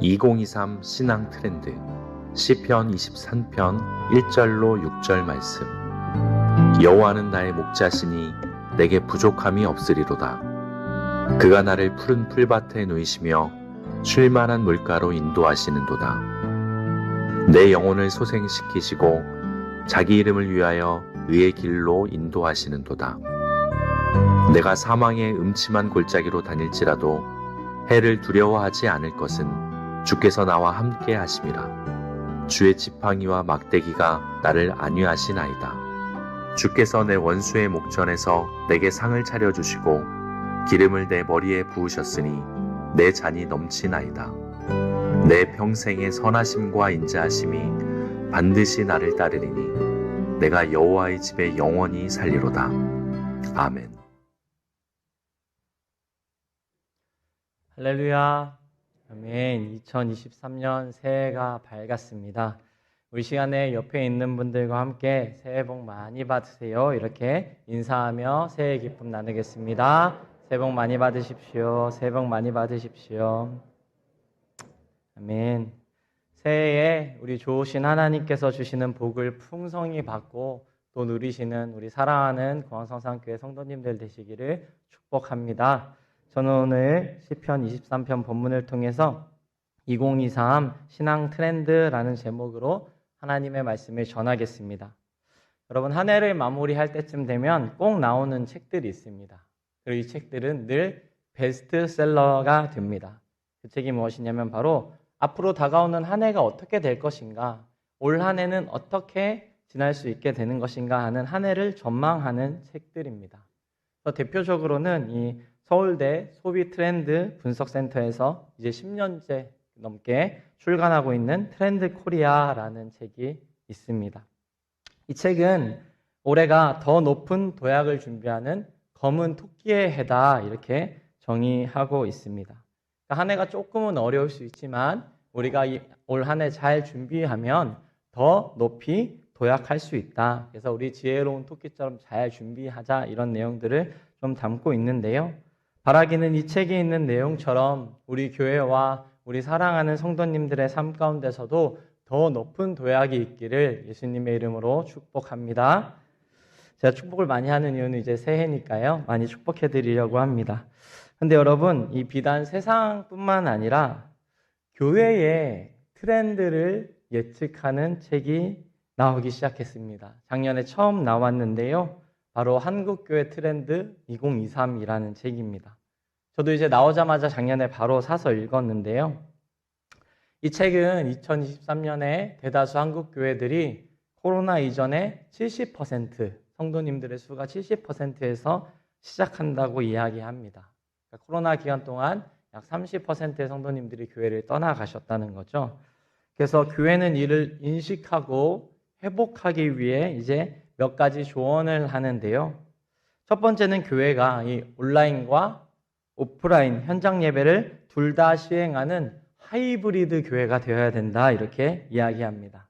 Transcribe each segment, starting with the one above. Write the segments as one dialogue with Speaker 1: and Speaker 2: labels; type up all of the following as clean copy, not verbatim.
Speaker 1: 2023 신앙 트렌드 시편 23편 1절로 6절 말씀. 여호와는 나의 목자시니 내게 부족함이 없으리로다. 그가 나를 푸른 풀밭에 누이시며 쉴만한 물가로 인도하시는도다. 내 영혼을 소생시키시고 자기 이름을 위하여 의의 길로 인도하시는도다. 내가 사망의 음침한 골짜기로 다닐지라도 해를 두려워하지 않을 것은 주께서 나와 함께 하심이라. 주의 지팡이와 막대기가 나를 안위하시나이다. 주께서 내 원수의 목전에서 내게 상을 차려주시고 기름을 내 머리에 부으셨으니 내 잔이 넘치나이다. 내 평생의 선하심과 인자하심이 반드시 나를 따르리니 내가 여호와의 집에 영원히 살리로다. 아멘.
Speaker 2: 할렐루야. 아멘. 2023년 새해가 밝았습니다. 우리 시간에 옆에 있는 분들과 함께 새해 복 많이 받으세요. 이렇게 인사하며 새해 기쁨 나누겠습니다. 새해 복 많이 받으십시오. 새해 복 많이 받으십시오. 아멘. 새해에 우리 좋으신 하나님께서 주시는 복을 풍성히 받고 또 누리시는 우리 사랑하는 공항성산교회 성도님들 되시기를 축복합니다. 저는 오늘 시편 23편 본문을 통해서 2023 신앙 트렌드라는 제목으로 하나님의 말씀을 전하겠습니다. 여러분, 한 해를 마무리할 때쯤 되면 꼭 나오는 책들이 있습니다. 그리고 이 책들은 늘 베스트셀러가 됩니다. 그 책이 무엇이냐면 바로 앞으로 다가오는 한 해가 어떻게 될 것인가, 올 한 해는 어떻게 지날 수 있게 되는 것인가 하는 한 해를 전망하는 책들입니다. 대표적으로는 이 서울대 소비 트렌드 분석센터에서 이제 10년째 넘게 출간하고 있는 트렌드 코리아라는 책이 있습니다. 이 책은 올해가 더 높은 도약을 준비하는 검은 토끼의 해다 이렇게 정의하고 있습니다. 한 해가 조금은 어려울 수 있지만 우리가 올 한 해 잘 준비하면 더 높이 도약할 수 있다. 그래서 우리 지혜로운 토끼처럼 잘 준비하자 이런 내용들을 좀 담고 있는데요. 바라기는 이 책에 있는 내용처럼 우리 교회와 우리 사랑하는 성도님들의 삶 가운데서도 더 높은 도약이 있기를 예수님의 이름으로 축복합니다. 제가 축복을 많이 하는 이유는 이제 새해니까요. 많이 축복해 드리려고 합니다. 근데 여러분, 이 비단 세상뿐만 아니라 교회의 트렌드를 예측하는 책이 나오기 시작했습니다. 작년에 처음 나왔는데요. 바로 한국교회 트렌드 2023이라는 책입니다. 저도 이제 나오자마자 작년에 바로 사서 읽었는데요. 이 책은 2023년에 대다수 한국교회들이 코로나 이전에 70%, 성도님들의 수가 70%에서 시작한다고 이야기합니다. 그러니까 코로나 기간 동안 약 30%의 성도님들이 교회를 떠나가셨다는 거죠. 그래서 교회는 이를 인식하고 회복하기 위해 이제 몇 가지 조언을 하는데요. 첫 번째는 교회가 이 온라인과 오프라인 현장 예배를 둘 다 시행하는 하이브리드 교회가 되어야 된다 이렇게 이야기합니다.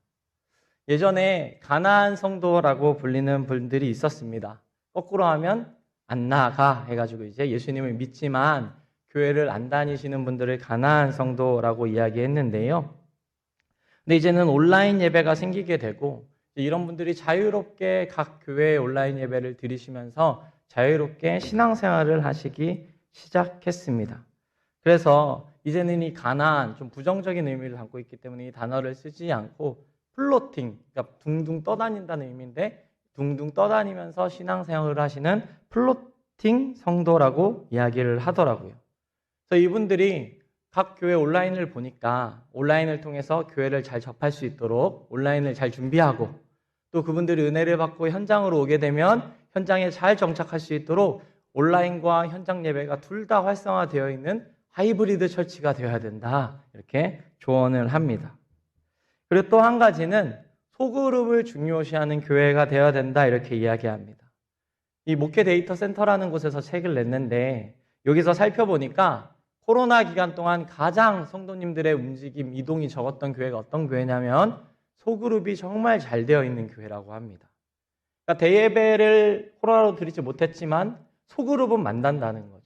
Speaker 2: 예전에 가나안 성도라고 불리는 분들이 있었습니다. 거꾸로 하면 안 나가 해가지고 이제 예수님을 믿지만 교회를 안 다니시는 분들을 가나안 성도라고 이야기했는데요. 근데 이제는 온라인 예배가 생기게 되고 이런 분들이 자유롭게 각 교회의 온라인 예배를 드리시면서 자유롭게 신앙생활을 하시기 시작했습니다. 그래서 이제는 이 가나안, 좀 부정적인 의미를 담고 있기 때문에 이 단어를 쓰지 않고 플로팅, 그러니까 둥둥 떠다닌다는 의미인데 둥둥 떠다니면서 신앙생활을 하시는 플로팅 성도라고 이야기를 하더라고요. 그래서 이분들이 각 교회 온라인을 보니까 온라인을 통해서 교회를 잘 접할 수 있도록 온라인을 잘 준비하고 또 그분들이 은혜를 받고 현장으로 오게 되면 현장에 잘 정착할 수 있도록 온라인과 현장 예배가 둘 다 활성화되어 있는 하이브리드 처치가 되어야 된다 이렇게 조언을 합니다. 그리고 또 한 가지는 소그룹을 중요시하는 교회가 되어야 된다 이렇게 이야기합니다. 이 목회 데이터 센터라는 곳에서 책을 냈는데 여기서 살펴보니까 코로나 기간 동안 가장 성도님들의 움직임, 이동이 적었던 교회가 어떤 교회냐면 소그룹이 정말 잘 되어 있는 교회라고 합니다. 그러니까 대예배를 코로나로 드리지 못했지만 소그룹은 만난다는 거죠.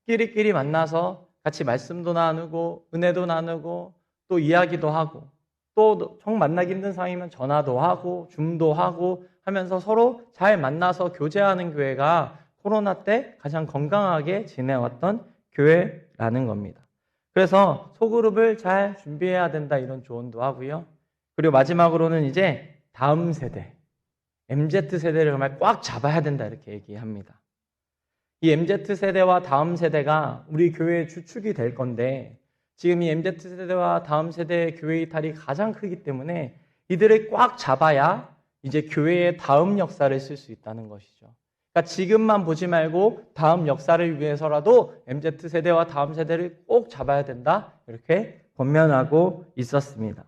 Speaker 2: 끼리끼리 만나서 같이 말씀도 나누고 은혜도 나누고 또 이야기도 하고 또 정 만나기 힘든 상황이면 전화도 하고 줌도 하고 하면서 서로 잘 만나서 교제하는 교회가 코로나 때 가장 건강하게 지내왔던 교회라는 겁니다. 그래서 소그룹을 잘 준비해야 된다 이런 조언도 하고요. 그리고 마지막으로는 이제 다음 세대, MZ세대를 정말 꽉 잡아야 된다 이렇게 얘기합니다. 이 MZ세대와 다음 세대가 우리 교회의 주축이 될 건데 지금 이 MZ세대와 다음 세대의 교회 이탈이 가장 크기 때문에 이들을 꽉 잡아야 이제 교회의 다음 역사를 쓸 수 있다는 것이죠. 그러니까 지금만 보지 말고 다음 역사를 위해서라도 MZ세대와 다음 세대를 꼭 잡아야 된다 이렇게 권면하고 있었습니다.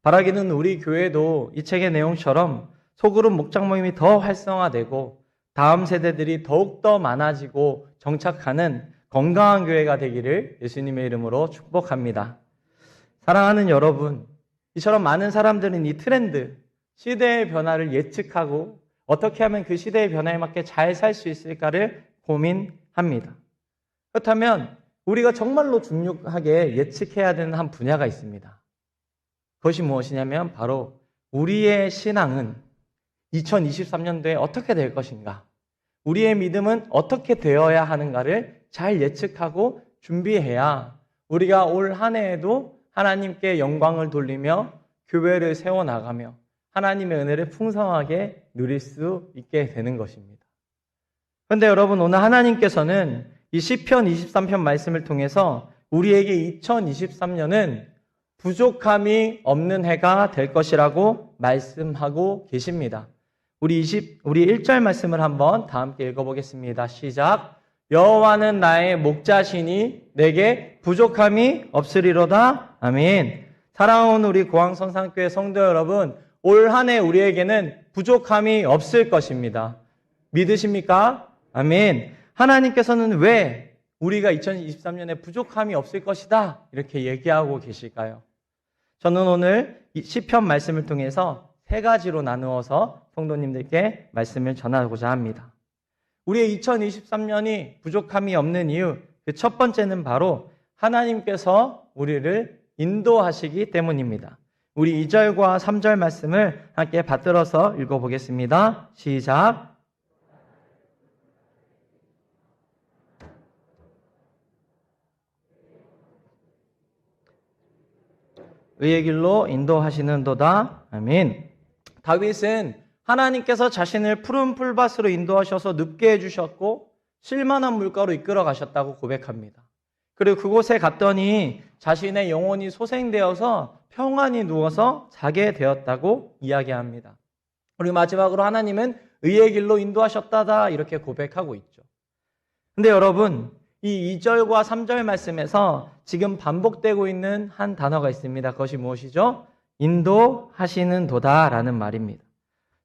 Speaker 2: 바라기는 우리 교회도 이 책의 내용처럼 소그룹 목장 모임이 더 활성화되고 다음 세대들이 더욱더 많아지고 정착하는 건강한 교회가 되기를 예수님의 이름으로 축복합니다. 사랑하는 여러분, 이처럼 많은 사람들은 이 트렌드, 시대의 변화를 예측하고 어떻게 하면 그 시대의 변화에 맞게 잘 살 수 있을까를 고민합니다. 그렇다면 우리가 정말로 중요하게 예측해야 되는 한 분야가 있습니다. 그것이 무엇이냐면 바로 우리의 신앙은 2023년도에 어떻게 될 것인가? 우리의 믿음은 어떻게 되어야 하는가를 잘 예측하고 준비해야 우리가 올 한 해에도 하나님께 영광을 돌리며 교회를 세워나가며 하나님의 은혜를 풍성하게 누릴 수 있게 되는 것입니다. 그런데 여러분, 오늘 하나님께서는 이 시편 23편 말씀을 통해서 우리에게 2023년은 부족함이 없는 해가 될 것이라고 말씀하고 계십니다. 우리 1절 말씀을 한번 다 함께 읽어보겠습니다. 시작. 여호와는 나의 목자시니 내게 부족함이 없으리로다. 아멘. 사랑하는 우리 고항성산교회 성도 여러분, 올 한 해 우리에게는 부족함이 없을 것입니다. 믿으십니까? 아멘. 하나님께서는 왜 우리가 2023년에 부족함이 없을 것이다 이렇게 얘기하고 계실까요? 저는 오늘 이 시편 말씀을 통해서 세 가지로 나누어서 성도님들께 말씀을 전하고자 합니다. 우리의 2023년이 부족함이 없는 이유, 그 첫 번째는 바로 하나님께서 우리를 인도하시기 때문입니다. 우리 2절과 3절 말씀을 함께 받들어서 읽어보겠습니다. 시작. 의의 길로 인도하시는도다. 아멘. 다윗은 하나님께서 자신을 푸른 풀밭으로 인도하셔서 눕게 해주셨고 실만한 물가로 이끌어 가셨다고 고백합니다. 그리고 그곳에 갔더니 자신의 영혼이 소생되어서 평안히 누워서 자게 되었다고 이야기합니다. 그리고 마지막으로 하나님은 의의 길로 인도하셨다다 이렇게 고백하고 있죠. 근데 여러분, 이 2절과 3절 말씀에서 지금 반복되고 있는 한 단어가 있습니다. 그것이 무엇이죠? 인도하시는 도다라는 말입니다.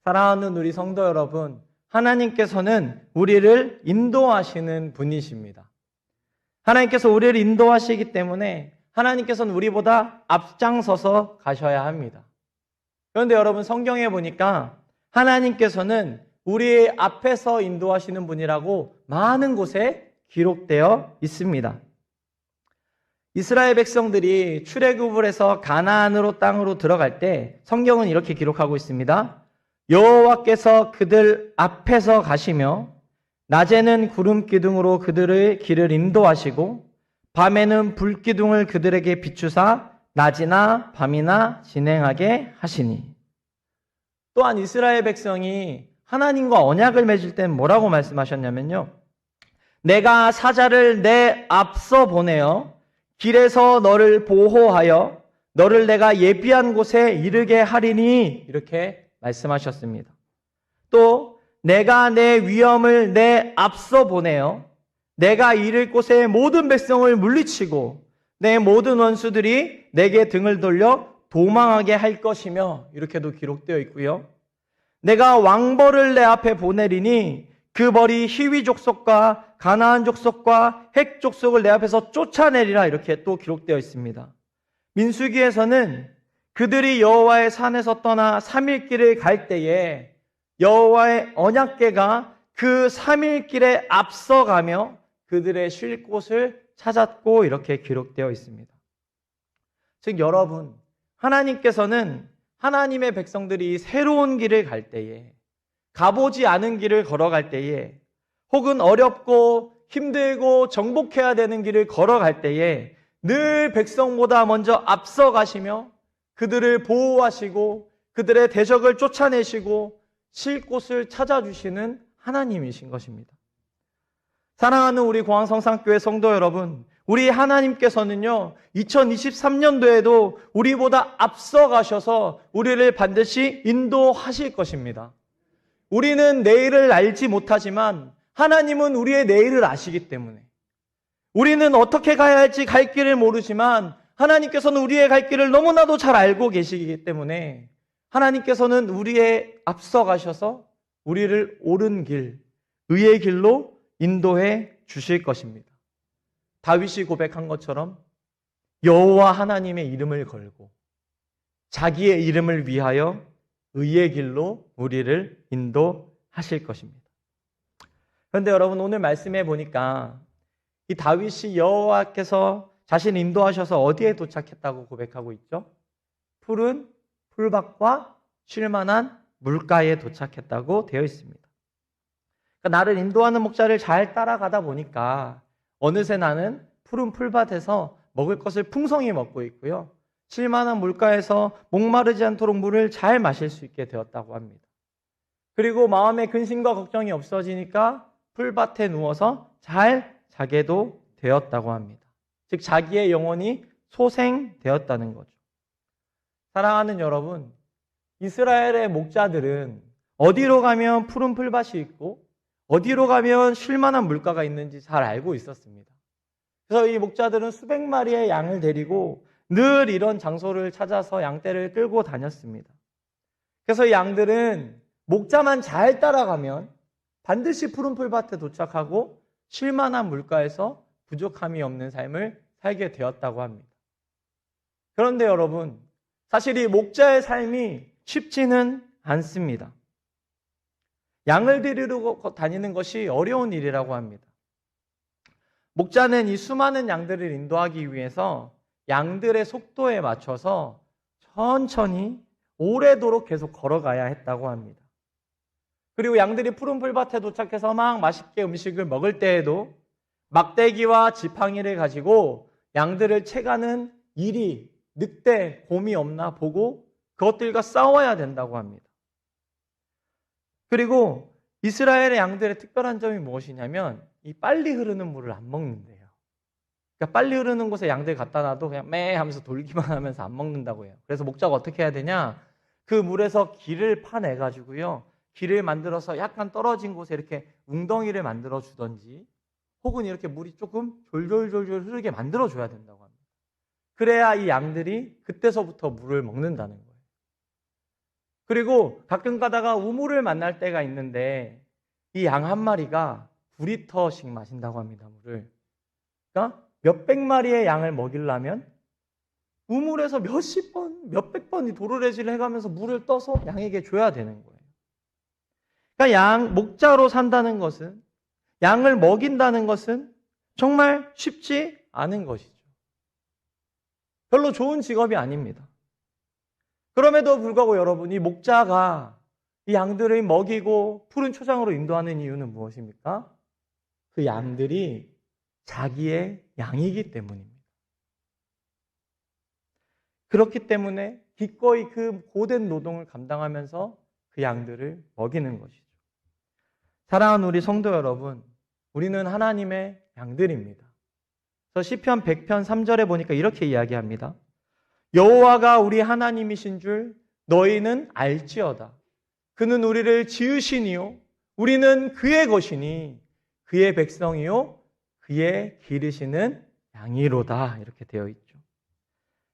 Speaker 2: 사랑하는 우리 성도 여러분, 하나님께서는 우리를 인도하시는 분이십니다. 하나님께서 우리를 인도하시기 때문에 하나님께서는 우리보다 앞장서서 가셔야 합니다. 그런데 여러분, 성경에 보니까 하나님께서는 우리 앞에서 인도하시는 분이라고 많은 곳에 기록되어 있습니다. 이스라엘 백성들이 출애굽을 해서 가나안으로 땅으로 들어갈 때 성경은 이렇게 기록하고 있습니다. 여호와께서 그들 앞에서 가시며 낮에는 구름 기둥으로 그들의 길을 인도하시고 밤에는 불 기둥을 그들에게 비추사 낮이나 밤이나 진행하게 하시니. 또한 이스라엘 백성이 하나님과 언약을 맺을 때는 뭐라고 말씀하셨냐면요. 내가 사자를 내 앞서 보내어 길에서 너를 보호하여 너를 내가 예비한 곳에 이르게 하리니 이렇게 말씀하셨습니다. 또 내가 내 위엄을 내 앞서 보내어 내가 이를 곳에 모든 백성을 물리치고 내 모든 원수들이 내게 등을 돌려 도망하게 할 것이며 이렇게도 기록되어 있고요. 내가 왕벌을 내 앞에 보내리니 그 벌이 히위 족속과 가나안 족속과 헷 족속을 내 앞에서 쫓아내리라 이렇게 또 기록되어 있습니다. 민수기에서는 그들이 여호와의 산에서 떠나 3일 길을 갈 때에 여호와의 언약궤가 그 3일 길에 앞서가며 그들의 쉴 곳을 찾았고 이렇게 기록되어 있습니다. 즉 여러분, 하나님께서는 하나님의 백성들이 새로운 길을 갈 때에, 가보지 않은 길을 걸어갈 때에, 혹은 어렵고 힘들고 정복해야 되는 길을 걸어갈 때에 늘 백성보다 먼저 앞서가시며 그들을 보호하시고 그들의 대적을 쫓아내시고 쉴 곳을 찾아주시는 하나님이신 것입니다. 사랑하는 우리 공항성산교회 성도 여러분, 우리 하나님께서는요 2023년도에도 우리보다 앞서가셔서 우리를 반드시 인도하실 것입니다. 우리는 내일을 알지 못하지만 하나님은 우리의 내일을 아시기 때문에, 우리는 어떻게 가야 할지 갈 길을 모르지만 하나님께서는 우리의 갈 길을 너무나도 잘 알고 계시기 때문에 하나님께서는 우리의 앞서가셔서 우리를 옳은 길, 의의 길로 인도해 주실 것입니다. 다윗이 고백한 것처럼 여호와 하나님의 이름을 걸고 자기의 이름을 위하여 의의 길로 우리를 인도하실 것입니다. 그런데 여러분, 오늘 말씀해 보니까 이 다윗이 여호와께서 자신을 인도하셔서 어디에 도착했다고 고백하고 있죠? 푸른 풀밭과 쉴만한 물가에 도착했다고 되어 있습니다. 그러니까 나를 인도하는 목자를 잘 따라가다 보니까 어느새 나는 푸른 풀밭에서 먹을 것을 풍성히 먹고 있고요, 쉴만한 물가에서 목마르지 않도록 물을 잘 마실 수 있게 되었다고 합니다. 그리고 마음의 근심과 걱정이 없어지니까 풀밭에 누워서 잘 자게도 되었다고 합니다. 즉 자기의 영혼이 소생되었다는 거죠. 사랑하는 여러분, 이스라엘의 목자들은 어디로 가면 푸른 풀밭이 있고 어디로 가면 쉴만한 물가가 있는지 잘 알고 있었습니다. 그래서 이 목자들은 수백 마리의 양을 데리고 늘 이런 장소를 찾아서 양떼를 끌고 다녔습니다. 그래서 이 양들은 목자만 잘 따라가면 반드시 푸른 풀밭에 도착하고 쉴만한 물가에서 부족함이 없는 삶을 살게 되었다고 합니다. 그런데 여러분, 사실 이 목자의 삶이 쉽지는 않습니다. 양을 데리러 다니는 것이 어려운 일이라고 합니다. 목자는 이 수많은 양들을 인도하기 위해서 양들의 속도에 맞춰서 천천히 오래도록 계속 걸어가야 했다고 합니다. 그리고 양들이 푸른 풀밭에 도착해서 막 맛있게 음식을 먹을 때에도 막대기와 지팡이를 가지고 양들을 채가는 이리, 늑대, 곰이 없나 보고 그것들과 싸워야 된다고 합니다. 그리고 이스라엘의 양들의 특별한 점이 무엇이냐면 이 빨리 흐르는 물을 안 먹는데요. 그러니까 빨리 흐르는 곳에 양들 갖다 놔도 그냥 매 하면서 돌기만 하면서 안 먹는다고 해요. 그래서 목자가 어떻게 해야 되냐? 그 물에서 길을 파내가지고요, 길을 만들어서 약간 떨어진 곳에 이렇게 웅덩이를 만들어 주던지 혹은 이렇게 물이 조금 졸졸졸졸 흐르게 만들어 줘야 된다고 합니다. 그래야 이 양들이 그때서부터 물을 먹는다는 거예요. 그리고 가끔 가다가 우물을 만날 때가 있는데 이 양 한 마리가 9리터씩 마신다고 합니다, 물을. 그러니까 몇백 마리의 양을 먹이려면 우물에서 몇십 번, 몇백 번이 도르래질을 해가면서 물을 떠서 양에게 줘야 되는 거예요. 그러니까 목자로 산다는 것은, 양을 먹인다는 것은 정말 쉽지 않은 것이죠. 별로 좋은 직업이 아닙니다. 그럼에도 불구하고 여러분, 이 목자가 이 양들을 먹이고 푸른 초장으로 인도하는 이유는 무엇입니까? 그 양들이 자기의 양이기 때문입니다. 그렇기 때문에 기꺼이 그 고된 노동을 감당하면서 그 양들을 먹이는 것이죠. 사랑하는 우리 성도 여러분, 우리는 하나님의 양들입니다. 그래서 시편 100편 3절에 보니까 이렇게 이야기합니다. 여호와가 우리 하나님이신 줄 너희는 알지어다. 그는 우리를 지으시니요 우리는 그의 것이니 그의 백성이요 그의 기르시는 양이로다. 이렇게 되어 있죠.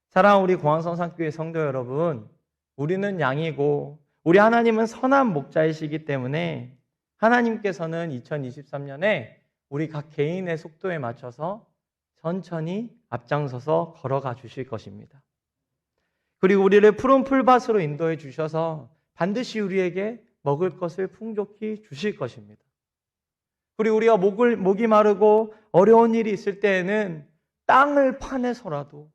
Speaker 2: 사랑하는 우리 공항성산교회 성도 여러분, 우리는 양이고 우리 하나님은 선한 목자이시기 때문에 하나님께서는 2023년에 우리 각 개인의 속도에 맞춰서 천천히 앞장서서 걸어가 주실 것입니다. 그리고 우리를 푸른 풀밭으로 인도해 주셔서 반드시 우리에게 먹을 것을 풍족히 주실 것입니다. 그리고 우리가 목이 마르고 어려운 일이 있을 때에는 땅을 파내서라도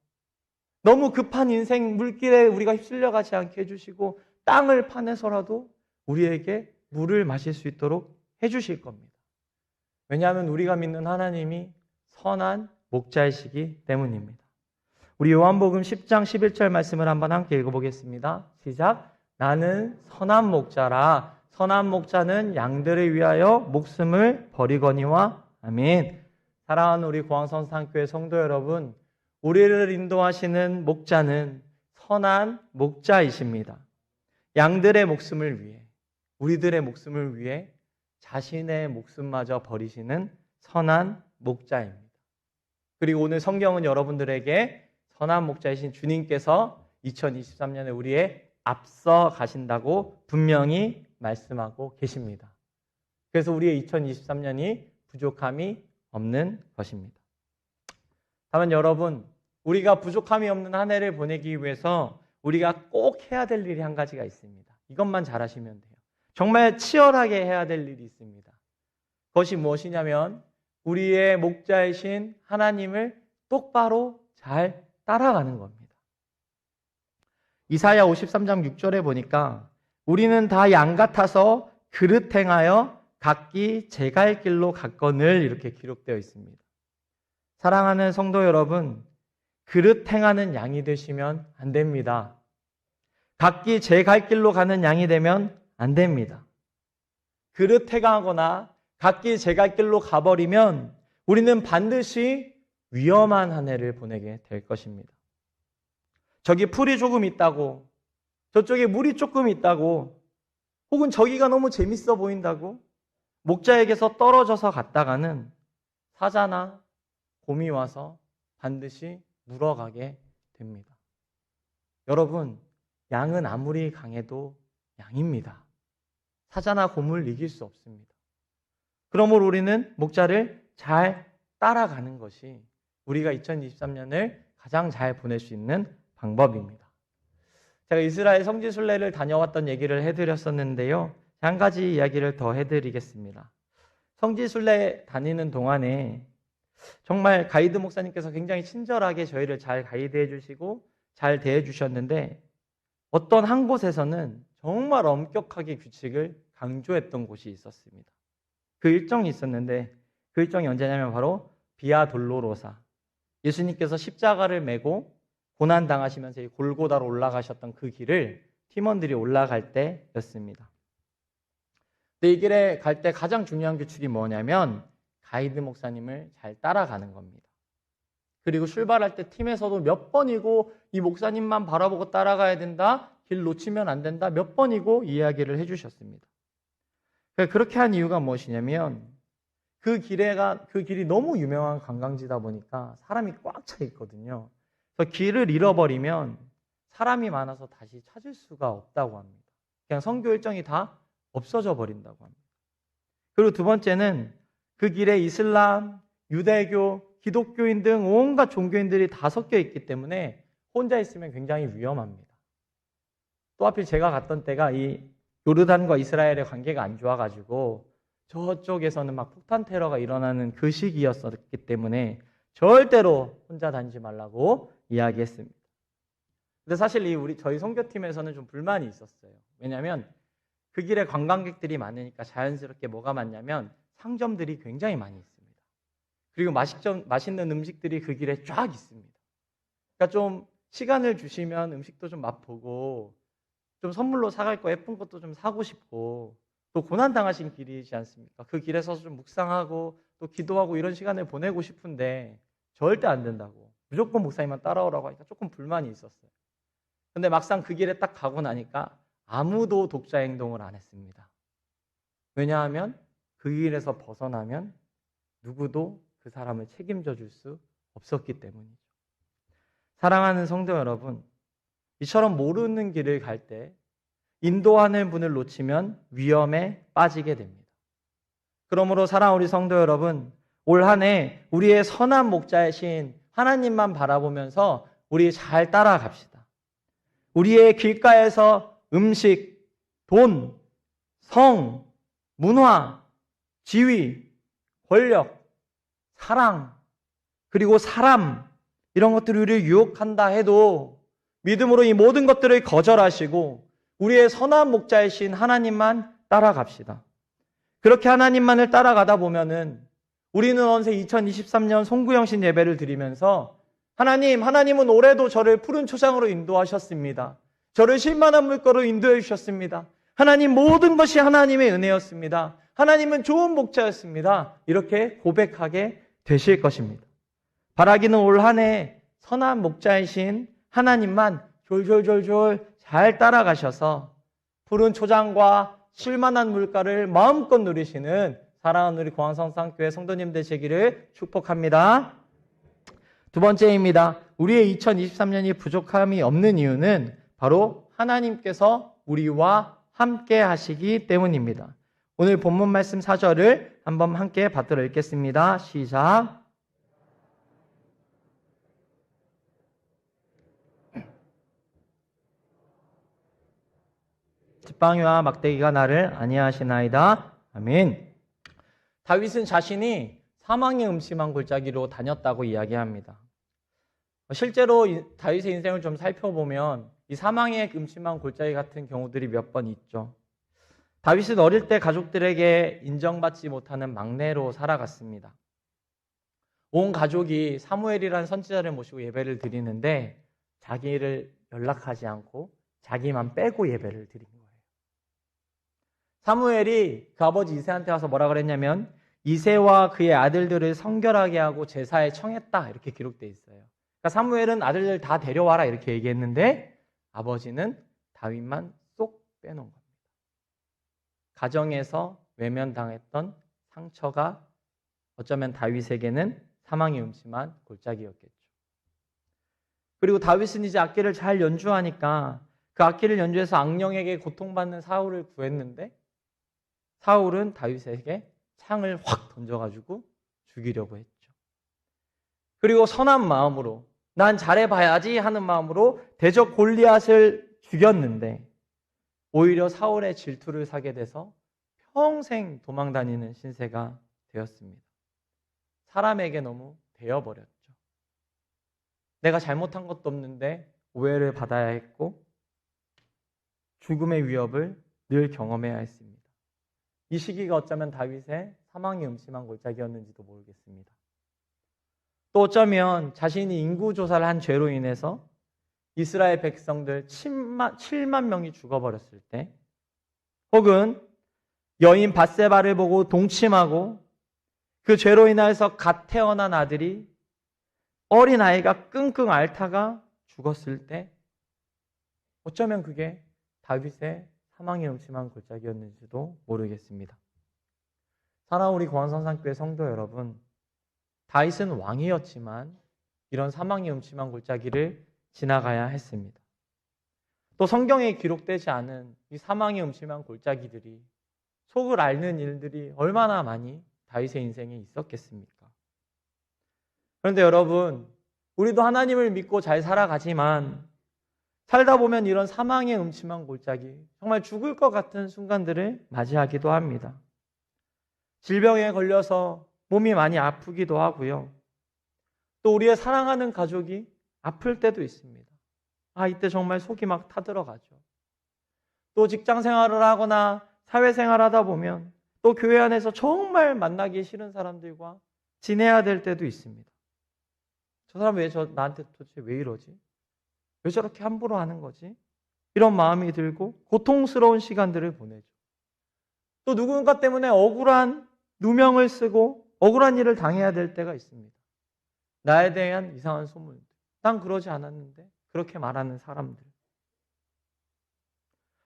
Speaker 2: 너무 급한 인생 물길에 우리가 휩쓸려가지 않게 해주시고 땅을 파내서라도 우리에게 물을 마실 수 있도록 해주실 겁니다. 왜냐하면 우리가 믿는 하나님이 선한 목자이시기 때문입니다. 우리 요한복음 10장 11절 말씀을 한번 함께 읽어보겠습니다. 시작. 나는 선한 목자라. 선한 목자는 양들을 위하여 목숨을 버리거니와. 아멘. 사랑하는 우리 고항성산교회 성도 여러분, 우리를 인도하시는 목자는 선한 목자이십니다. 양들의 목숨을 위해, 우리들의 목숨을 위해 자신의 목숨마저 버리시는 선한 목자입니다. 그리고 오늘 성경은 여러분들에게 선한 목자이신 주님께서 2023년에 우리의 앞서 가신다고 분명히 말씀하고 계십니다. 그래서 우리의 2023년이 부족함이 없는 것입니다. 다만 여러분, 우리가 부족함이 없는 한 해를 보내기 위해서 우리가 꼭 해야 될 일이 한 가지가 있습니다. 이것만 잘하시면 돼요. 정말 치열하게 해야 될 일이 있습니다. 그것이 무엇이냐면 우리의 목자이신 하나님을 똑바로 잘 따라가는 겁니다. 이사야 53장 6절에 보니까 우리는 다 양 같아서 그릇 행하여 각기 제 갈 길로 갔거늘 이렇게 기록되어 있습니다. 사랑하는 성도 여러분, 그릇 행하는 양이 되시면 안 됩니다. 각기 제 갈 길로 가는 양이 되면 안 됩니다. 그릇 행하거나 각기 제 갈 길로 가버리면 우리는 반드시 위험한 한 해를 보내게 될 것입니다. 저기 풀이 조금 있다고, 저쪽에 물이 조금 있다고, 혹은 저기가 너무 재밌어 보인다고 목자에게서 떨어져서 갔다가는 사자나 곰이 와서 반드시 물어가게 됩니다. 여러분, 양은 아무리 강해도 양입니다. 사자나 곰을 이길 수 없습니다. 그러므로 우리는 목자를 잘 따라가는 것이 우리가 2023년을 가장 잘 보낼 수 있는 방법입니다. 제가 이스라엘 성지순례를 다녀왔던 얘기를 해드렸었는데요. 한 가지 이야기를 더 해드리겠습니다. 성지순례 다니는 동안에 정말 가이드 목사님께서 굉장히 친절하게 저희를 잘 가이드해 주시고 잘 대해 주셨는데 어떤 한 곳에서는 정말 엄격하게 규칙을 강조했던 곳이 있었습니다. 그 일정이 있었는데 그 일정이 언제냐면 바로 비아 돌로로사, 예수님께서 십자가를 메고 고난당하시면서 이 골고다로 올라가셨던 그 길을 팀원들이 올라갈 때였습니다. 근데 이 길에 갈 때 가장 중요한 규칙이 뭐냐면 가이드 목사님을 잘 따라가는 겁니다. 그리고 출발할 때 팀에서도 몇 번이고 이 목사님만 바라보고 따라가야 된다, 길 놓치면 안 된다, 몇 번이고 이야기를 해주셨습니다. 그렇게 한 이유가 무엇이냐면 그 길이 너무 유명한 관광지다 보니까 사람이 꽉 차 있거든요. 그래서 길을 잃어버리면 사람이 많아서 다시 찾을 수가 없다고 합니다. 그냥 선교 일정이 다 없어져 버린다고 합니다. 그리고 두 번째는 그 길에 이슬람, 유대교, 기독교인 등 온갖 종교인들이 다 섞여 있기 때문에 혼자 있으면 굉장히 위험합니다. 또 하필 제가 갔던 때가 이 요르단과 이스라엘의 관계가 안 좋아가지고 저쪽에서는 막 폭탄 테러가 일어나는 그 시기였었기 때문에 절대로 혼자 다니지 말라고 이야기했습니다. 근데 사실 저희 선교팀에서는 좀 불만이 있었어요. 왜냐하면 그 길에 관광객들이 많으니까 자연스럽게 뭐가 많냐면 상점들이 굉장히 많이 있습니다. 그리고 맛있는 음식들이 그 길에 쫙 있습니다. 그러니까 좀 시간을 주시면 음식도 좀 맛보고 좀 선물로 사갈 거 예쁜 것도 좀 사고 싶고 또 고난당하신 길이지 않습니까? 그 길에 서서 좀 묵상하고 또 기도하고 이런 시간을 보내고 싶은데 절대 안 된다고. 무조건 목사님만 따라오라고 하니까 조금 불만이 있었어요. 근데 막상 그 길에 딱 가고 나니까 아무도 독자 행동을 안 했습니다. 왜냐하면 그 길에서 벗어나면 누구도 그 사람을 책임져 줄 수 없었기 때문이죠. 사랑하는 성도 여러분, 이처럼 모르는 길을 갈 때 인도하는 분을 놓치면 위험에 빠지게 됩니다. 그러므로 사랑하는 우리 성도 여러분, 올 한 해 우리의 선한 목자이신 하나님만 바라보면서 우리 잘 따라갑시다. 우리의 길가에서 음식, 돈, 성, 문화, 지위 권력, 사랑, 그리고 사람, 이런 것들이 우리를 유혹한다 해도 믿음으로 이 모든 것들을 거절하시고 우리의 선한 목자이신 하나님만 따라갑시다. 그렇게 하나님만을 따라가다 보면은 우리는 어느새 2023년 송구영신 예배를 드리면서 하나님은 올해도 저를 푸른 초장으로 인도하셨습니다. 저를 쉴만한 물가로 인도해 주셨습니다. 하나님, 모든 것이 하나님의 은혜였습니다. 하나님은 좋은 목자였습니다. 이렇게 고백하게 되실 것입니다. 바라기는 올 한 해 선한 목자이신 하나님만 졸졸졸졸 잘 따라가셔서 푸른 초장과 쉴만한 물가를 마음껏 누리시는 사랑하는 우리 공항성산교회 성도님 되시기를 축복합니다. 두 번째입니다. 우리의 2023년이 부족함이 없는 이유는 바로 하나님께서 우리와 함께 하시기 때문입니다. 오늘 본문 말씀 4절을 한번 함께 받들어 읽겠습니다. 시작. 지팡이와 막대기가 나를 아니하시나이다. 아멘. 다윗은 자신이 사망의 음침한 골짜기로 다녔다고 이야기합니다. 실제로 다윗의 인생을 좀 살펴보면 이 사망의 음침한 골짜기 같은 경우들이 몇 번 있죠. 다윗은 어릴 때 가족들에게 인정받지 못하는 막내로 살아갔습니다. 온 가족이 사무엘이라는 선지자를 모시고 예배를 드리는데 자기를 연락하지 않고 자기만 빼고 예배를 드린 거예요. 사무엘이 그 아버지 이새한테 와서 뭐라 그랬냐면 이새와 그의 아들들을 성결하게 하고 제사에 청했다, 이렇게 기록되어 있어요. 그러니까 사무엘은 아들들 다 데려와라 이렇게 얘기했는데 아버지는 다윗만 쏙 빼놓은 겁니다. 가정에서 외면당했던 상처가 어쩌면 다윗에게는 사망의 음침한 골짜기였겠죠. 그리고 다윗은 이제 악기를 잘 연주하니까 그 악기를 연주해서 악령에게 고통받는 사울을 구했는데 사울은 다윗에게 창을 확 던져가지고 죽이려고 했죠. 그리고 선한 마음으로 난 잘해봐야지 하는 마음으로 대적 골리앗을 죽였는데 오히려 사울의 질투를 사게 돼서 평생 도망다니는 신세가 되었습니다. 사람에게 너무 베어버렸죠. 내가 잘못한 것도 없는데 오해를 받아야 했고 죽음의 위협을 늘 경험해야 했습니다. 이 시기가 어쩌면 다윗의 사망의 음침한 골짜기였는지도 모르겠습니다. 또 어쩌면 자신이 인구조사를 한 죄로 인해서 이스라엘 백성들 7만 명이 죽어버렸을 때, 혹은 여인 밧세바를 보고 동침하고 그 죄로 인해서 갓 태어난 아들이, 어린 아이가 끙끙 앓다가 죽었을 때 어쩌면 그게 다윗의 사망의 음침한 골짜기였는지도 모르겠습니다. 사랑하는 우리 공항성산교회 성도 여러분, 다윗은 왕이었지만 이런 사망의 음침한 골짜기를 지나가야 했습니다. 또 성경에 기록되지 않은 이 사망의 음침한 골짜기들이, 속을 앓는 일들이 얼마나 많이 다윗의 인생에 있었겠습니까? 그런데 여러분, 우리도 하나님을 믿고 잘 살아가지만 살다 보면 이런 사망의 음침한 골짜기, 정말 죽을 것 같은 순간들을 맞이하기도 합니다. 질병에 걸려서 몸이 많이 아프기도 하고요. 또 우리의 사랑하는 가족이 아플 때도 있습니다. 이때 정말 속이 막 타들어가죠. 또 직장 생활을 하거나 사회생활을 하다 보면 또 교회 안에서 정말 만나기 싫은 사람들과 지내야 될 때도 있습니다. 저 사람 나한테 도대체 왜 이러지? 왜 저렇게 함부로 하는 거지? 이런 마음이 들고 고통스러운 시간들을 보내죠. 또 누군가 때문에 억울한 누명을 쓰고 억울한 일을 당해야 될 때가 있습니다. 나에 대한 이상한 소문들. 난 그러지 않았는데, 그렇게 말하는 사람들.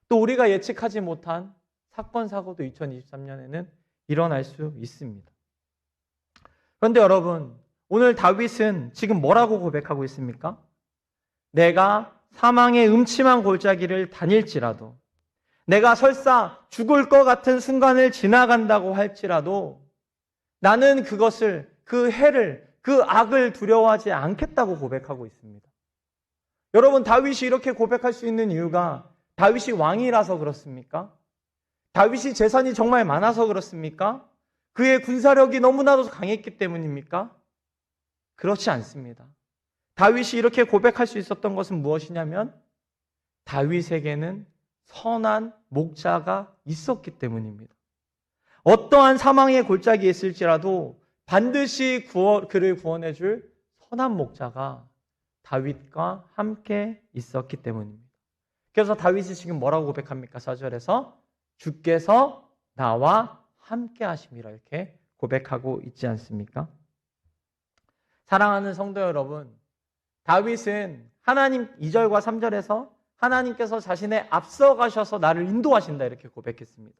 Speaker 2: 또 우리가 예측하지 못한 사건, 사고도 2023년에는 일어날 수 있습니다. 그런데 여러분, 오늘 다윗은 지금 뭐라고 고백하고 있습니까? 내가 사망의 음침한 골짜기를 다닐지라도, 내가 설사 죽을 것 같은 순간을 지나간다고 할지라도 나는 그것을, 그 해를, 그 악을 두려워하지 않겠다고 고백하고 있습니다. 여러분, 다윗이 이렇게 고백할 수 있는 이유가 다윗이 왕이라서 그렇습니까? 다윗이 재산이 정말 많아서 그렇습니까? 그의 군사력이 너무나도 강했기 때문입니까? 그렇지 않습니다. 다윗이 이렇게 고백할 수 있었던 것은 무엇이냐면 다윗에게는 선한 목자가 있었기 때문입니다. 어떠한 사망의 골짜기에 있을지라도 반드시 그를 구원해 줄 선한 목자가 다윗과 함께 있었기 때문입니다. 그래서 다윗이 지금 뭐라고 고백합니까? 4절에서 주께서 나와 함께 하심이라 이렇게 고백하고 있지 않습니까? 사랑하는 성도 여러분, 다윗은 하나님 2절과 3절에서 하나님께서 자신의 앞서 가셔서 나를 인도하신다 이렇게 고백했습니다.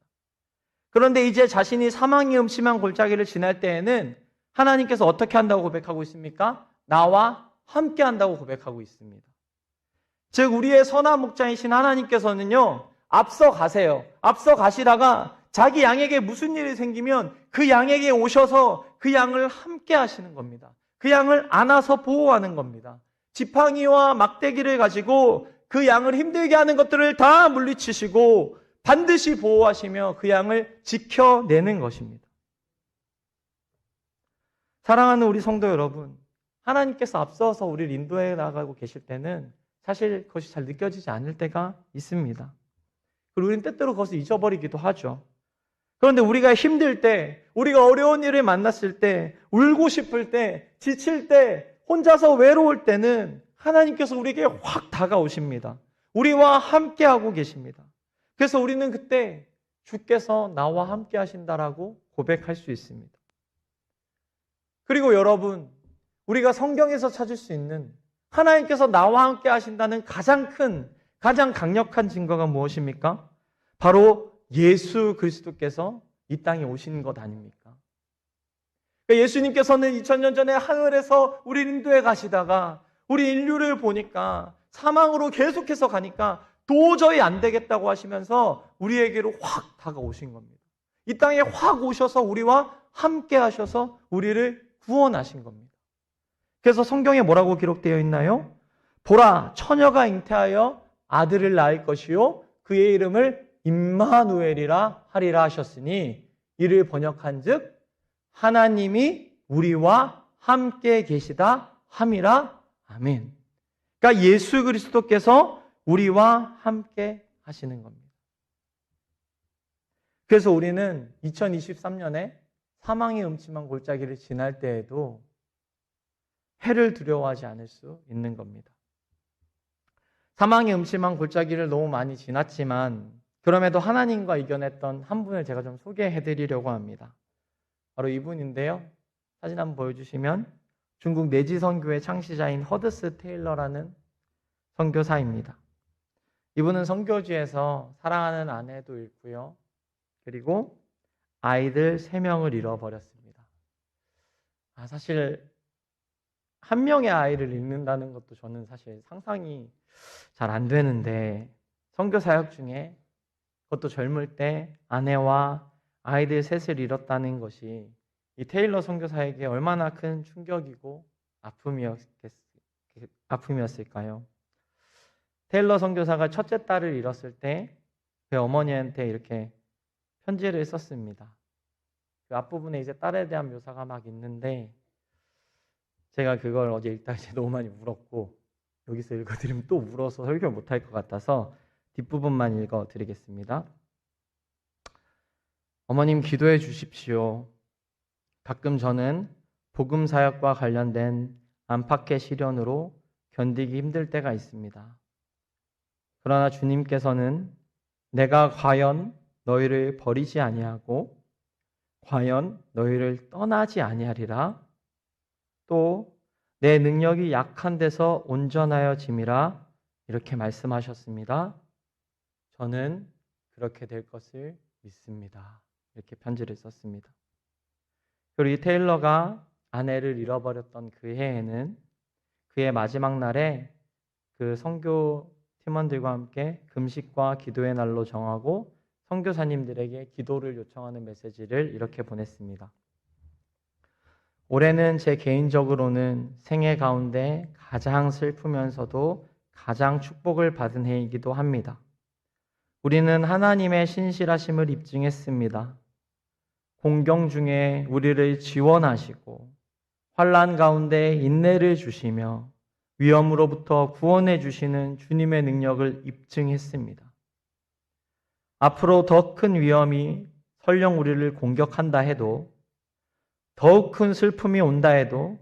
Speaker 2: 그런데 이제 자신이 사망이 음침한 골짜기를 지날 때에는 하나님께서 어떻게 한다고 고백하고 있습니까? 나와 함께 한다고 고백하고 있습니다. 즉 우리의 선한 목자이신 하나님께서는요, 앞서 가세요. 앞서 가시다가 자기 양에게 무슨 일이 생기면 그 양에게 오셔서 그 양을 함께 하시는 겁니다. 그 양을 안아서 보호하는 겁니다. 지팡이와 막대기를 가지고 그 양을 힘들게 하는 것들을 다 물리치시고 반드시 보호하시며 그 양을 지켜내는 것입니다. 사랑하는 우리 성도 여러분, 하나님께서 앞서서 우리를 인도해 나가고 계실 때는 사실 그것이 잘 느껴지지 않을 때가 있습니다. 그리고 우리는 때때로 그것을 잊어버리기도 하죠. 그런데 우리가 힘들 때, 우리가 어려운 일을 만났을 때, 울고 싶을 때, 지칠 때, 혼자서 외로울 때는 하나님께서 우리에게 확 다가오십니다. 우리와 함께하고 계십니다. 그래서 우리는 그때 주께서 나와 함께 하신다라고 고백할 수 있습니다. 그리고 여러분, 우리가 성경에서 찾을 수 있는 하나님께서 나와 함께 하신다는 가장 큰, 가장 강력한 증거가 무엇입니까? 바로 예수 그리스도께서 이 땅에 오신 것 아닙니까? 예수님께서는 2000년 전에 하늘에서 우리 인도에 가시다가 우리 인류를 보니까 사망으로 계속해서 가니까 도저히 안 되겠다고 하시면서 우리에게로 확 다가오신 겁니다. 이 땅에 확 오셔서 우리와 함께 하셔서 우리를 구원하신 겁니다. 그래서 성경에 뭐라고 기록되어 있나요? 보라, 처녀가 잉태하여 아들을 낳을 것이요 그의 이름을 임마누엘이라 하리라 하셨으니 이를 번역한즉 하나님이 우리와 함께 계시다 함이라. 아멘. 그러니까 예수 그리스도께서 우리와 함께 하시는 겁니다. 그래서 우리는 2023년에 사망의 음침한 골짜기를 지날 때에도 해를 두려워하지 않을 수 있는 겁니다. 사망의 음침한 골짜기를 너무 많이 지났지만 그럼에도 하나님과 이겨냈던 한 분을 제가 좀 소개해드리려고 합니다. 바로 이분인데요. 사진 한번 보여주시면 중국 내지선교의 창시자인 허드스 테일러라는 선교사입니다. 이분은 선교지에서 사랑하는 아내도 잃고요. 그리고 아이들 3명을 잃어버렸습니다. 사실 한 명의 아이를 잃는다는 것도 저는 사실 상상이 잘 안 되는데 선교 사역 중에 그것도 젊을 때 아내와 아이들 셋을 잃었다는 것이 이 테일러 선교사에게 얼마나 큰 충격이고 아픔이었을까요? 테일러 선교사가 첫째 딸을 잃었을 때 그 어머니한테 이렇게 편지를 썼습니다. 그 앞부분에 이제 딸에 대한 묘사가 막 있는데 제가 그걸 어제 읽다가 이제 너무 많이 울었고 여기서 읽어드리면 또 울어서 설교 못할 것 같아서 뒷부분만 읽어드리겠습니다. 어머님 기도해 주십시오. 가끔 저는 복음 사역과 관련된 안팎의 시련으로 견디기 힘들 때가 있습니다. 그러나 주님께서는 내가 과연 너희를 버리지 아니하고 과연 너희를 떠나지 아니하리라. 또 내 능력이 약한 데서 온전하여 짐이라 이렇게 말씀하셨습니다. 저는 그렇게 될 것을 믿습니다. 이렇게 편지를 썼습니다. 그리고 이 테일러가 아내를 잃어버렸던 그 해에는 그의 마지막 날에 그 선교 팀원들과 함께 금식과 기도의 날로 정하고 선교사님들에게 기도를 요청하는 메시지를 이렇게 보냈습니다. 올해는 제 개인적으로는 생애 가운데 가장 슬프면서도 가장 축복을 받은 해이기도 합니다. 우리는 하나님의 신실하심을 입증했습니다. 공경 중에 우리를 지원하시고 환난 가운데 인내를 주시며 위험으로부터 구원해 주시는 주님의 능력을 입증했습니다. 앞으로 더 큰 위험이 설령 우리를 공격한다 해도, 더욱 큰 슬픔이 온다 해도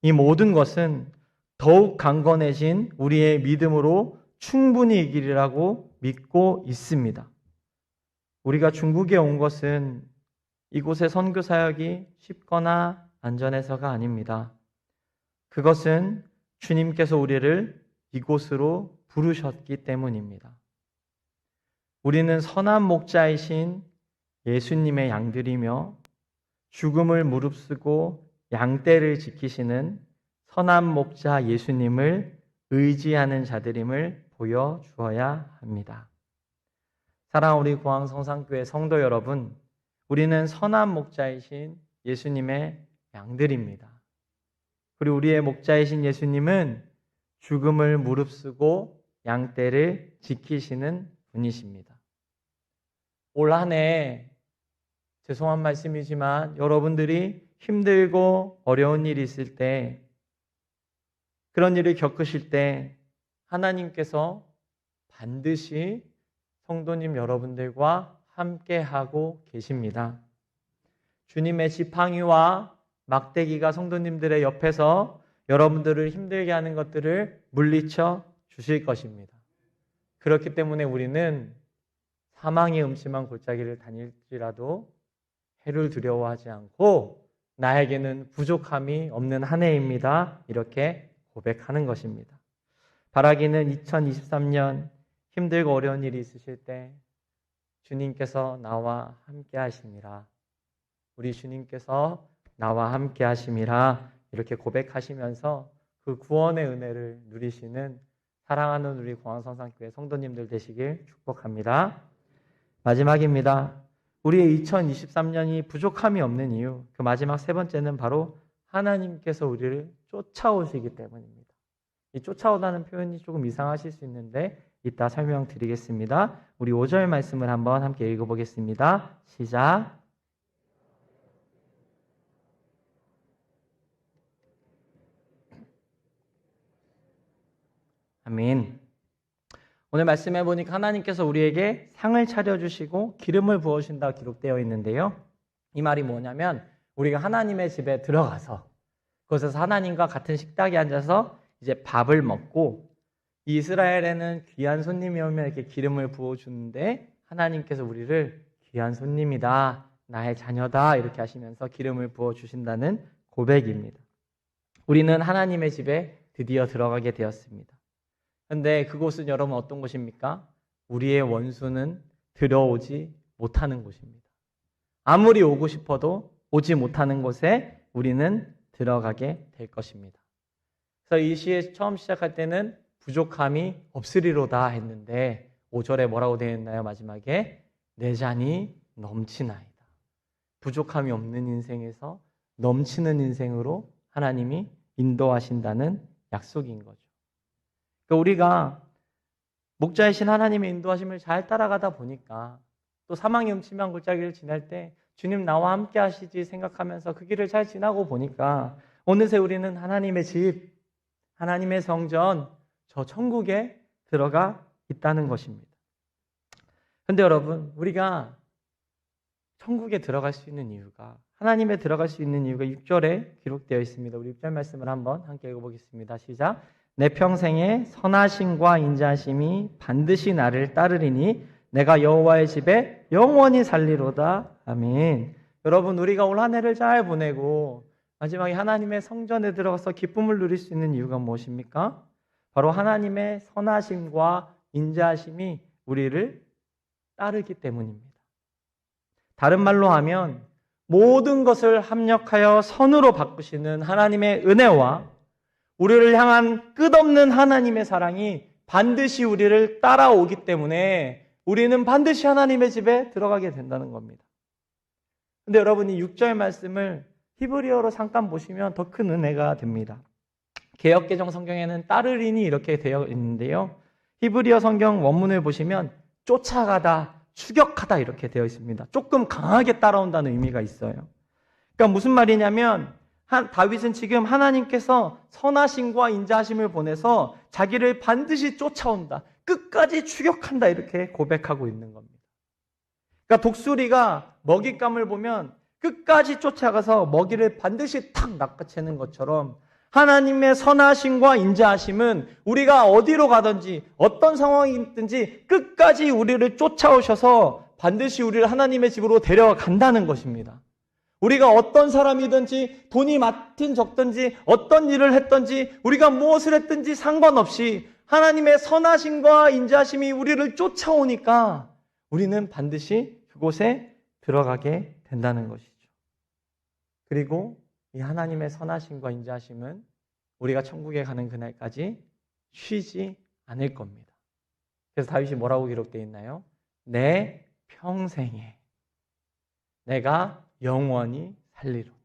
Speaker 2: 이 모든 것은 더욱 강건해진 우리의 믿음으로 충분히 이기리라고 믿고 있습니다. 우리가 중국에 온 것은 이곳의 선교 사역이 쉽거나 안전해서가 아닙니다. 그것은 주님께서 우리를 이곳으로 부르셨기 때문입니다. 우리는 선한 목자이신 예수님의 양들이며 죽음을 무릅쓰고 양떼를 지키시는 선한 목자 예수님을 의지하는 자들임을 보여주어야 합니다. 사랑하는 우리 공항성산교회 성도 여러분, 우리는 선한 목자이신 예수님의 양들입니다. 그리고 우리의 목자이신 예수님은 죽음을 무릅쓰고 양떼를 지키시는 분이십니다. 올 한 해 죄송한 말씀이지만 여러분들이 힘들고 어려운 일이 있을 때, 그런 일을 겪으실 때 하나님께서 반드시 성도님 여러분들과 함께하고 계십니다. 주님의 지팡이와 막대기가 성도님들의 옆에서 여러분들을 힘들게 하는 것들을 물리쳐 주실 것입니다. 그렇기 때문에 우리는 사망의 음침한 골짜기를 다닐지라도 해를 두려워하지 않고 나에게는 부족함이 없는 한 해입니다. 이렇게 고백하는 것입니다. 바라기는 2023년 힘들고 어려운 일이 있으실 때 주님께서 나와 함께 하심이라, 우리 주님께서 나와 함께 하심이라 이렇게 고백하시면서 그 구원의 은혜를 누리시는 사랑하는 우리 공항성산교회 성도님들 되시길 축복합니다. 마지막입니다. 우리의 2023년이 부족함이 없는 이유, 그 마지막 세 번째는 바로 하나님께서 우리를 쫓아오시기 때문입니다. 이 쫓아오다는 표현이 조금 이상하실 수 있는데 이따 설명드리겠습니다. 우리 5절 말씀을 한번 함께 읽어보겠습니다. 시작. 아멘. 오늘 말씀해 보니까 하나님께서 우리에게 상을 차려주시고 기름을 부어주신다고 기록되어 있는데요. 이 말이 뭐냐면 우리가 하나님의 집에 들어가서 그곳에서 하나님과 같은 식탁에 앉아서 이제 밥을 먹고, 이 이스라엘에는 귀한 손님이 오면 이렇게 기름을 부어주는데 하나님께서 우리를 귀한 손님이다, 나의 자녀다 이렇게 하시면서 기름을 부어주신다는 고백입니다. 우리는 하나님의 집에 드디어 들어가게 되었습니다. 그런데 그곳은 여러분 어떤 곳입니까? 우리의 원수는 들어오지 못하는 곳입니다. 아무리 오고 싶어도 오지 못하는 곳에 우리는 들어가게 될 것입니다. 그래서 이 시에 처음 시작할 때는 부족함이 없으리로다 했는데 5절에 뭐라고 되어 있나요? 마지막에 내 잔이 넘치나이다. 부족함이 없는 인생에서 넘치는 인생으로 하나님이 인도하신다는 약속인 거죠. 그러니까 우리가 목자이신 하나님의 인도하심을 잘 따라가다 보니까 또 사망의 음침한 골짜기를 지날 때 주님 나와 함께 하시지 생각하면서 그 길을 잘 지나고 보니까 어느새 우리는 하나님의 집, 하나님의 성전, 저 천국에 들어가 있다는 것입니다. 그런데 여러분, 우리가 천국에 들어갈 수 있는 이유가, 하나님에 들어갈 수 있는 이유가 6절에 기록되어 있습니다. 우리 6절 말씀을 한번 함께 읽어보겠습니다. 시작. 내 평생에 선하심과 인자하심이 반드시 나를 따르리니 내가 여호와의 집에 영원히 살리로다. 아멘. 여러분, 우리가 올 한 해를 잘 보내고 마지막에 하나님의 성전에 들어가서 기쁨을 누릴 수 있는 이유가 무엇입니까? 바로 하나님의 선하심과 인자하심이 우리를 따르기 때문입니다. 다른 말로 하면 모든 것을 합력하여 선으로 바꾸시는 하나님의 은혜와 우리를 향한 끝없는 하나님의 사랑이 반드시 우리를 따라오기 때문에 우리는 반드시 하나님의 집에 들어가게 된다는 겁니다. 근데 여러분이 6절 말씀을 히브리어로 잠깐 보시면 더 큰 은혜가 됩니다. 개역개정 성경에는 따르리니 이렇게 되어 있는데요. 히브리어 성경 원문을 보시면 쫓아가다, 추격하다 이렇게 되어 있습니다. 조금 강하게 따라온다는 의미가 있어요. 그러니까 무슨 말이냐면 다윗은 지금 하나님께서 선하심과 인자하심을 보내서 자기를 반드시 쫓아온다. 끝까지 추격한다 이렇게 고백하고 있는 겁니다. 그러니까 독수리가 먹잇감을 보면 끝까지 쫓아가서 먹이를 반드시 탁 낚아채는 것처럼 하나님의 선하심과 인자하심은 우리가 어디로 가든지 어떤 상황이 있든지 끝까지 우리를 쫓아오셔서 반드시 우리를 하나님의 집으로 데려간다는 것입니다. 우리가 어떤 사람이든지 돈이 많든 적든지 어떤 일을 했든지 우리가 무엇을 했든지 상관없이 하나님의 선하심과 인자하심이 우리를 쫓아오니까 우리는 반드시 그곳에 들어가게 된다는 것이죠. 그리고 이 하나님의 선하심과 인자하심은 우리가 천국에 가는 그날까지 쉬지 않을 겁니다. 그래서 다윗이 뭐라고 기록되어 있나요? 내 평생에 내가 영원히 살리로다.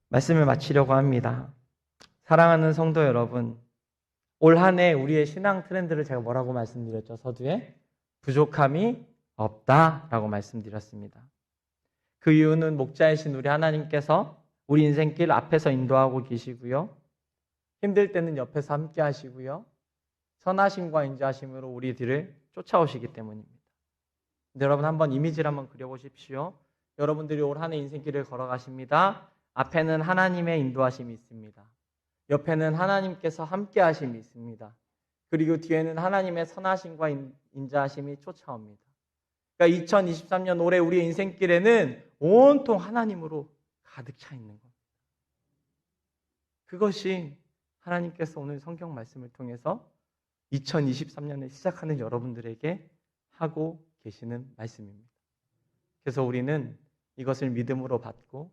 Speaker 2: 말씀을 마치려고 합니다. 사랑하는 성도 여러분, 올 한 해 우리의 신앙 트렌드를 제가 뭐라고 말씀드렸죠? 서두에 부족함이 없다라고 말씀드렸습니다. 그 이유는 목자이신 우리 하나님께서 우리 인생길 앞에서 인도하고 계시고요. 힘들 때는 옆에서 함께 하시고요. 선하심과 인자하심으로 우리 뒤를 쫓아오시기 때문입니다. 근데 여러분 한번 이미지를 한번 그려보십시오. 여러분들이 올 한 해 인생길을 걸어가십니다. 앞에는 하나님의 인도하심이 있습니다. 옆에는 하나님께서 함께 하심이 있습니다. 그리고 뒤에는 하나님의 선하심과 인자하심이 쫓아옵니다. 그러니까 2023년 올해 우리의 인생길에는 온통 하나님으로 가득 차 있는 겁니다. 그것이 하나님께서 오늘 성경 말씀을 통해서 2023년을 시작하는 여러분들에게 하고 계시는 말씀입니다. 그래서 우리는 이것을 믿음으로 받고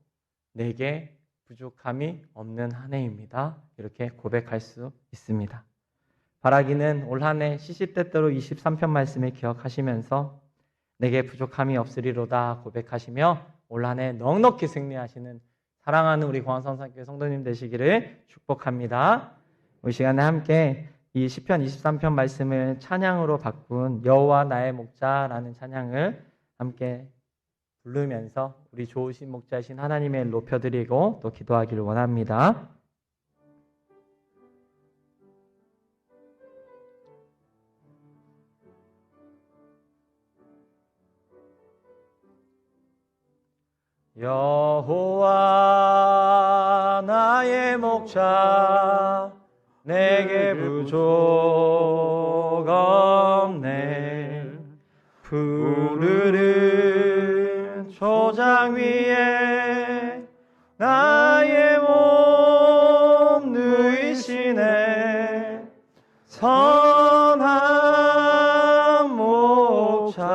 Speaker 2: 내게 부족함이 없는 한 해입니다. 이렇게 고백할 수 있습니다. 바라기는 올 한 해 시시때때로 23편 말씀을 기억하시면서 내게 부족함이 없으리로다 고백하시며 올 한 해 넉넉히 승리하시는 사랑하는 우리 광성산교회 성도님 되시기를 축복합니다. 이 시간에 함께 이 시편 23편 말씀을 찬양으로 바꾼 여호와 나의 목자라는 찬양을 함께 부르면서 우리 좋으신 목자이신 하나님의 일 높여드리고 또 기도하기를 원합니다. 여호와 나의 목자 내게 부족 없네. 푸르른 초장 위에 나의 몸 누이시네. 선한 목자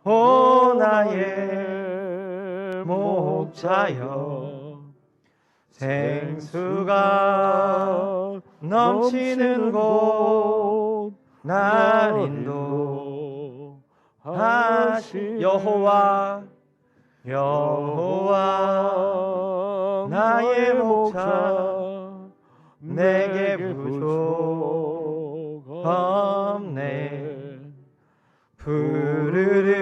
Speaker 2: 오 나의 목자여 생수가 넘치는 곳 날 인도하시. 여호와 나의 목자 내게 부족 없네.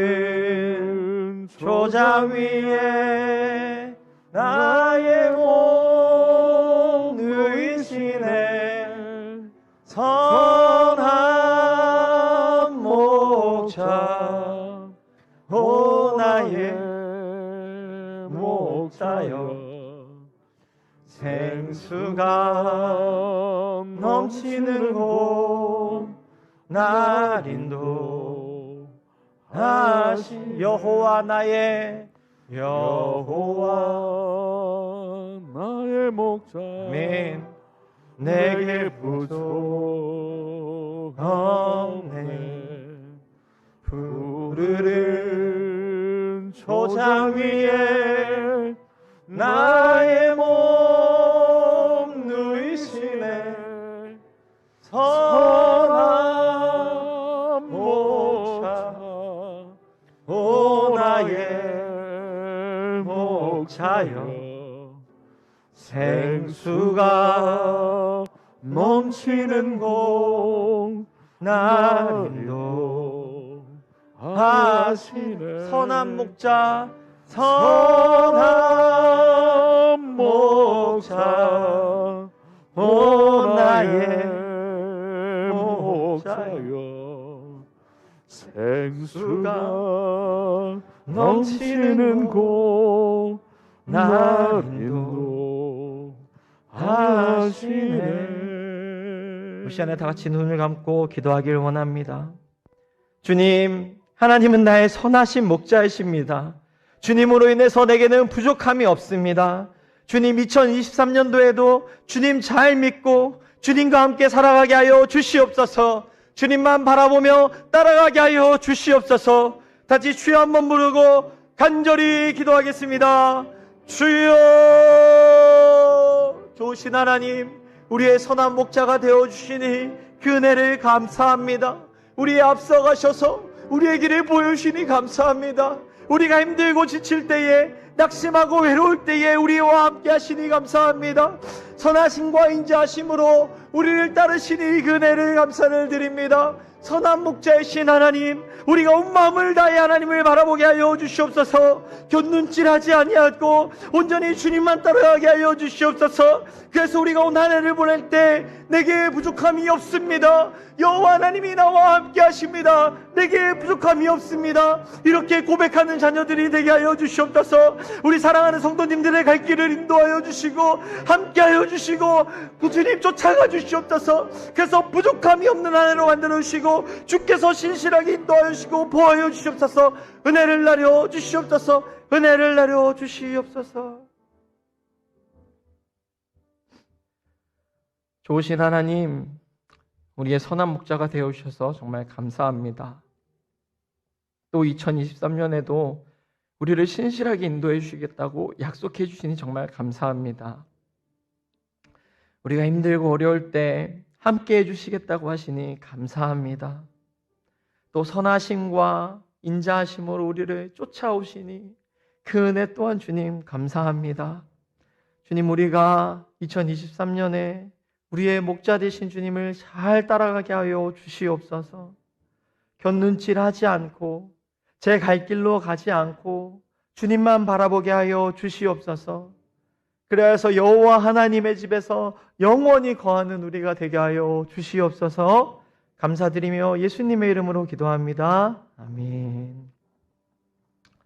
Speaker 2: 푸르른 초장 위에 나의 몸 누이시네. 선한 목자 오 나의 목자여 생수가 넘치는 곳 날 인도하시. 여호와 나의 목자 내게 부족 없네. 푸르른 초장 위에 나의 몸 누이시네. 선한 목자 오 나의 목자여 생수가 넘치는 곳 나를 인도하시네. 선한 목자, 선한 목자, 오 나의 목자여, 생수가 넘치는 곳 나를 인도하시네. 이 시간에 다 같이 눈을 감고 기도하기를 원합니다. 주님, 하나님은 나의 선하신 목자이십니다. 주님으로 인해서 내게는 부족함이 없습니다. 주님, 2023년도에도 주님 잘 믿고 주님과 함께 살아가게 하여 주시옵소서. 주님만 바라보며 따라가게 하여 주시옵소서. 다시 주여 한번 부르고 간절히 기도하겠습니다. 주여, 좋으신 하나님, 우리의 선한 목자가 되어주시니 그 은혜를 감사합니다. 우리에 앞서가셔서 우리의 길을 보여주시니 감사합니다. 우리가 힘들고 지칠 때에, 낙심하고 외로울 때에 우리와 함께 하시니 감사합니다. 선하심과 인자하심으로 우리를 따르시니 그 은혜를 감사를 드립니다. 선한 목자이신 하나님, 우리가 온 마음을 다해 하나님을 바라보게 하여 주시옵소서. 곁눈질하지 아니하고 온전히 주님만 따라가게 하여 주시옵소서. 그래서 우리가 온 한 해를 보낼 때 내게 부족함이 없습니다. 여호와 하나님이 나와 함께 하십니다. 내게 부족함이 없습니다. 이렇게 고백하는 자녀들이 되게 하여 주시옵소서. 우리 사랑하는 성도님들의 갈 길을 인도하여 주시고 함께 하여 주시고 주님 쫓아가 주시옵소서. 그래서 부족함이 없는 한 해로 만들어 주시고 주께서 신실하게 인도하여 주시고 보호하여 주시옵소서. 은혜를 나려 주시옵소서. 은혜를 나려 주시옵소서. 좋으신 하나님, 우리의 선한 목자가 되어주셔서 정말 감사합니다. 또 2023년에도 우리를 신실하게 인도해 주시겠다고 약속해 주시니 정말 감사합니다. 우리가 힘들고 어려울 때 함께 해주시겠다고 하시니 감사합니다. 또 선하심과 인자하심으로 우리를 쫓아오시니 그 은혜 또한 주님 감사합니다. 주님, 우리가 2023년에 우리의 목자 되신 주님을 잘 따라가게 하여 주시옵소서. 곁눈질하지 않고 제 갈 길로 가지 않고 주님만 바라보게 하여 주시옵소서. 그래서 여호와 하나님의 집에서 영원히 거하는 우리가 되게 하여 주시옵소서. 감사드리며 예수님의 이름으로 기도합니다. 아멘.